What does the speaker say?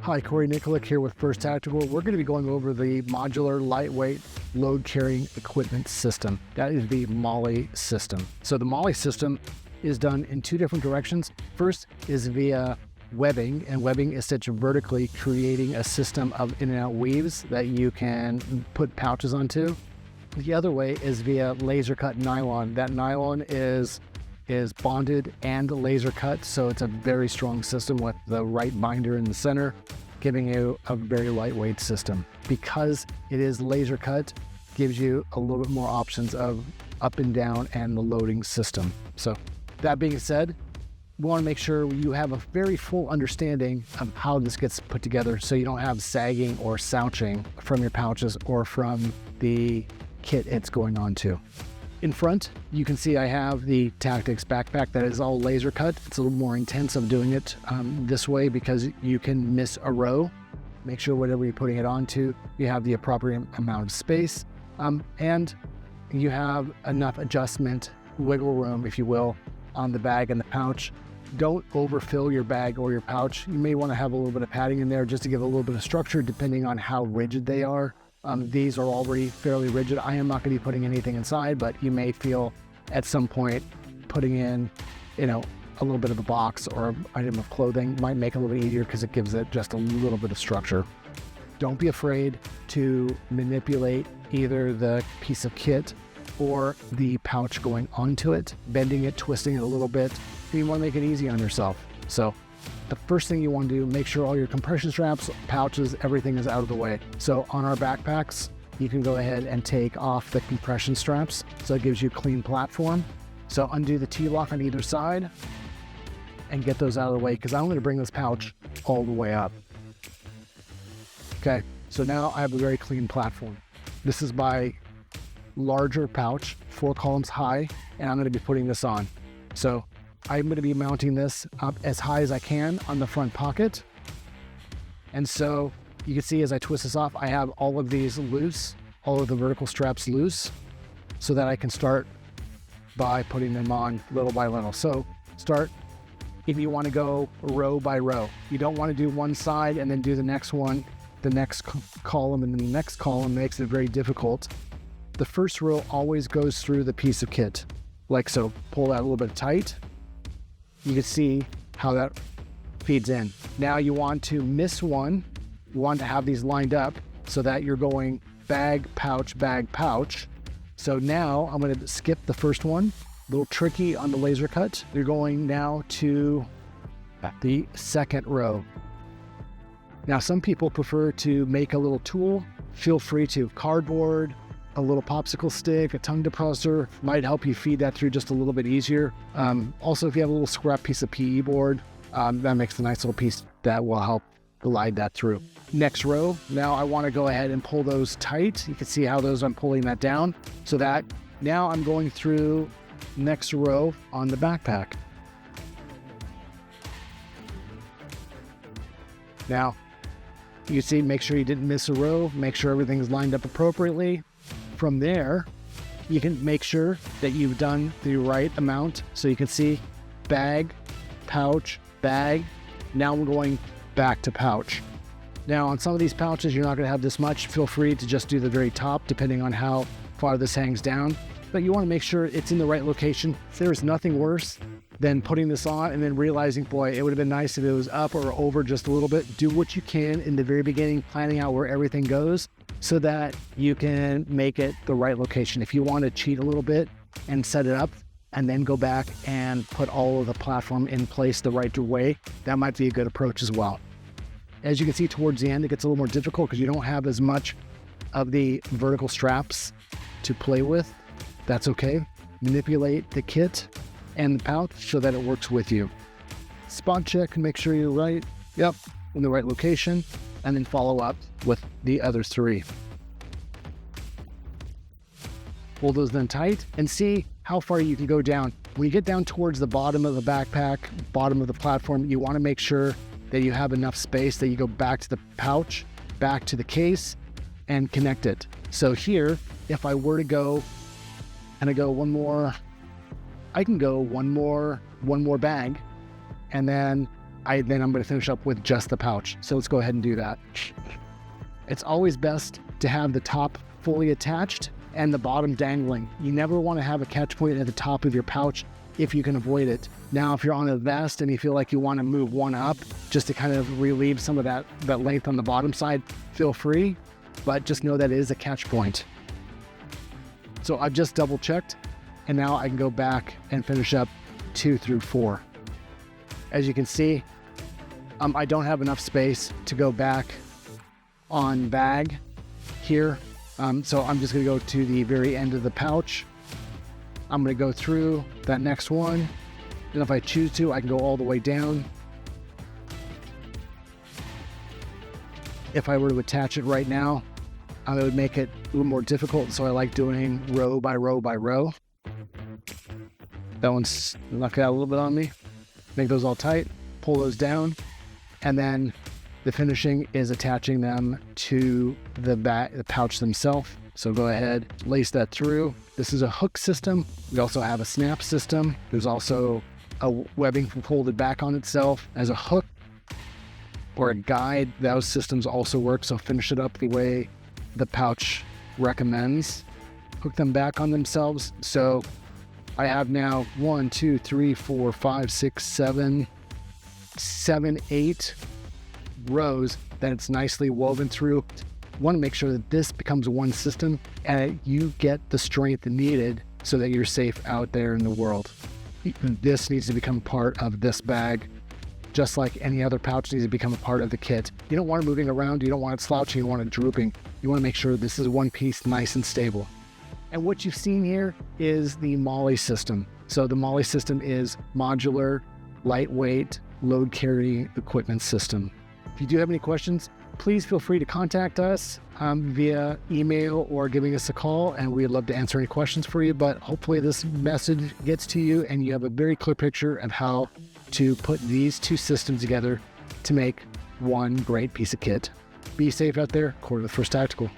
Hi, Cory here with First Tactical. We're going to be going over the modular lightweight load carrying equipment system. That is the MOLLE system. So the MOLLE system is done in two different directions. First is via webbing, and webbing is such vertically creating a system of in and out weaves that you can put pouches onto. The other way is via laser cut nylon. That nylon is bonded and laser cut, so it's a very strong system with the right binder in the center, giving you a very lightweight system. Because it is laser cut, gives you a little bit more options of up and down and the loading system. So that being said, we want to make sure you have a very full understanding of how this gets put together so you don't have sagging or slouching from your pouches or from the kit it's going on to. In front, you can see I have the Tactics backpack that is all laser cut. It's a little more intense of doing it this way because you can miss a row. Make sure whatever you're putting it onto, you have the appropriate amount of space, and you have enough adjustment, wiggle room, if you will, on the bag and the pouch. Don't overfill your bag or your pouch. You may want to have a little bit of padding in there just to give a little bit of structure depending on how rigid they are. These are already fairly rigid. I am not going to be putting anything inside, but you may feel at some point putting in, a little bit of a box or an item of clothing might make it a little bit easier because it gives it just a little bit of structure. Don't be afraid to manipulate either the piece of kit or the pouch going onto it, bending it, twisting it a little bit. You want to make it easy on yourself. So the first thing you want to do, make sure all your compression straps, pouches, everything is out of the way. So on our backpacks, you can go ahead and take off the compression straps. So it gives you a clean platform. So undo the T-lock on either side and get those out of the way because I'm going to bring this pouch all the way up. Okay, so now I have a very clean platform. This is my larger pouch, 4 columns high, and I'm going to be putting this on. So I'm going to be mounting this up as high as I can on the front pocket. And so you can see as I twist this off, I have all of these loose, all of the vertical straps loose, so that I can start by putting them on little by little. So start if you want to go row by row. You don't want to do one side and then do the next one, the next column, and then the next column makes it very difficult. The first row always goes through the piece of kit, like so. Pull that a little bit tight. You can see how that feeds in. Now you want to miss one. You want to have these lined up so that you're going bag, pouch, bag, pouch. So now I'm going to skip the first one. A little tricky on the laser cut. You're going now to the second row. Now some people prefer to make a little tool. Feel free to. Cardboard, a little popsicle stick, a tongue depressor might help you feed that through just a little bit easier. Also, if you have a little scrap piece of PE board, that makes a nice little piece that will help glide that through. Next row, now I want to go ahead and pull those tight. You can see how I'm pulling that down. So that now I'm going through next row on the backpack. Now, you see, make sure you didn't miss a row, make sure everything's lined up appropriately. From there, you can make sure that you've done the right amount. So you can see bag, pouch, bag. Now we're going back to pouch. Now on some of these pouches, you're not going to have this much. Feel free to just do the very top, depending on how far this hangs down. But you want to make sure it's in the right location. There is nothing worse than putting this on and then realizing, boy, it would have been nice if it was up or over just a little bit. Do what you can in the very beginning, planning out where everything goes, so that you can make it the right location. If you want to cheat a little bit and set it up and then go back and put all of the platform in place the right way, that might be a good approach as well. As you can see towards the end, it gets a little more difficult because you don't have as much of the vertical straps to play with. That's okay. Manipulate the kit and the pouch so that it works with you. Spot check and make sure you're right. Yep, in the right location. And then follow up with the other 3. Pull those then tight and see how far you can go down. When you get down towards the bottom of the backpack, bottom of the platform, you want to make sure that you have enough space that you go back to the pouch, back to the case, and connect it. So here, if I were to go and I go one more, I can go one more bag and then then I'm going to finish up with just the pouch. So let's go ahead and do that. It's always best to have the top fully attached and the bottom dangling. You never want to have a catch point at the top of your pouch if you can avoid it. Now, if you're on a vest and you feel like you want to move one up just to kind of relieve some of that length on the bottom side, feel free, but just know that it is a catch point. So I've just double checked, and now I can go back and finish up 2 through 4. As you can see, I don't have enough space to go back on bag here. So I'm just gonna go to the very end of the pouch. I'm gonna go through that next one. And if I choose to, I can go all the way down. If I were to attach it right now, it would make it a little more difficult. So I like doing row by row by row. That one's knocked out a little bit on me. Make those all tight, pull those down, and then the finishing is attaching them to the pouch themselves. So go ahead, lace that through. This is a hook system. We also have a snap system. There's also a webbing folded back on itself as a hook or a guide. Those systems also work. So finish it up the way the pouch recommends. Hook them back on themselves. So I have now 1, 2, 3, 4, 5, 6, 7, 8 rows that it's nicely woven through. Want to make sure that this becomes one system and you get the strength needed so that you're safe out there in the world. This needs to become part of this bag, just like any other pouch needs to become a part of the kit. You don't want it moving around, you don't want it slouching, you want it drooping. You want to make sure this is one piece, nice and stable. And what you've seen here is the MOLLE system. So the MOLLE system is modular, lightweight, load carrying equipment system. If you do have any questions, please feel free to contact us via email or giving us a call, and we'd love to answer any questions for you. But hopefully this message gets to you and you have a very clear picture of how to put these two systems together to make one great piece of kit. Be safe out there. Cory with First Tactical.